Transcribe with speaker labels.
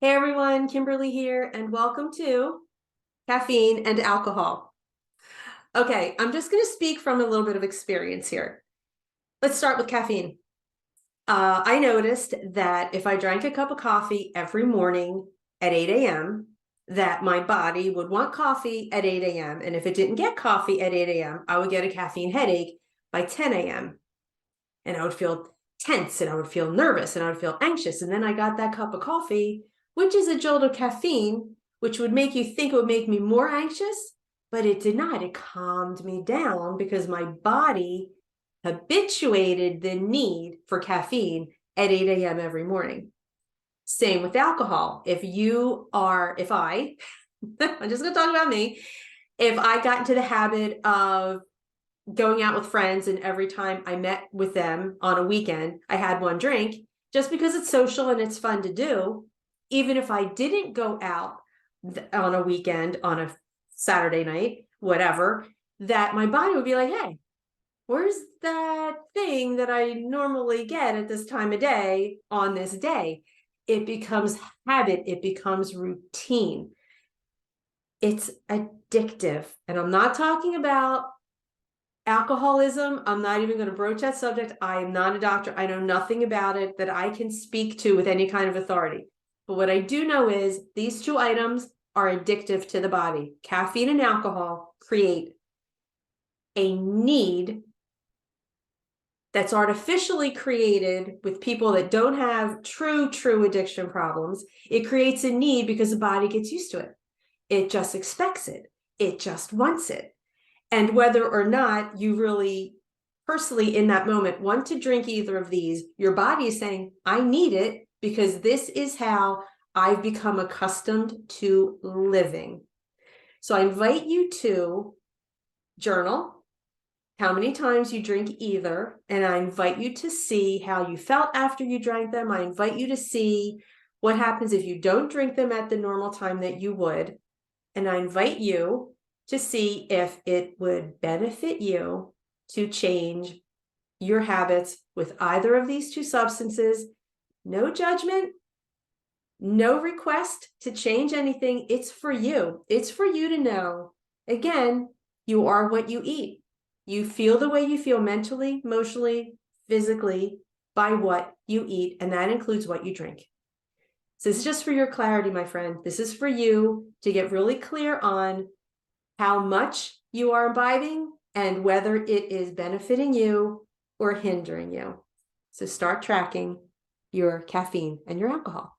Speaker 1: Hey everyone, Kimberly here, and welcome to Caffeine and Alcohol. Okay, I'm just going to speak from a little bit of experience here. Let's start with caffeine. I noticed that if I drank a cup of coffee every morning at 8 a.m., that my body would want coffee at 8 a.m. And if it didn't get coffee at 8 a.m., I would get a caffeine headache by 10 a.m. And I would feel tense and I would feel nervous and I would feel anxious. And then I got that cup of coffee, which is a jolt of caffeine, which would make you think it would make me more anxious, but it did not. It calmed me down because my body habituated the need for caffeine at 8 a.m. every morning. Same with alcohol. I'm just going to talk about me. If I got into the habit of going out with friends and every time I met with them on a weekend, I had one drink just because it's social and it's fun to do. Even if I didn't go out on a weekend, on a Saturday night, whatever, that my body would be like, hey, where's that thing that I normally get at this time of day on this day? It becomes habit. It becomes routine. It's addictive. And I'm not talking about alcoholism. I'm not even going to broach that subject. I am not a doctor. I know nothing about it that I can speak to with any kind of authority. But what I do know is these two items are addictive to the body. Caffeine and alcohol create a need that's artificially created with people that don't have true addiction problems. It creates a need because the body gets used to it. It just expects it. It just wants it. And whether or not you really personally in that moment want to drink either of these, your body is saying, I need it because this is how I've become accustomed to living. So I invite you to journal how many times you drink either, and I invite you to see how you felt after you drank them. I invite you to see what happens if you don't drink them at the normal time that you would. And I invite you to see if it would benefit you to change your habits with either of these two substances. No judgment, no request to change anything. It's for you. It's for you to know, again, you are what you eat. You feel the way you feel mentally, emotionally, physically by what you eat, and that includes what you drink. So this is just for your clarity, my friend. This is for you to get really clear on how much you are imbibing and whether it is benefiting you or hindering you. So start tracking your caffeine and your alcohol.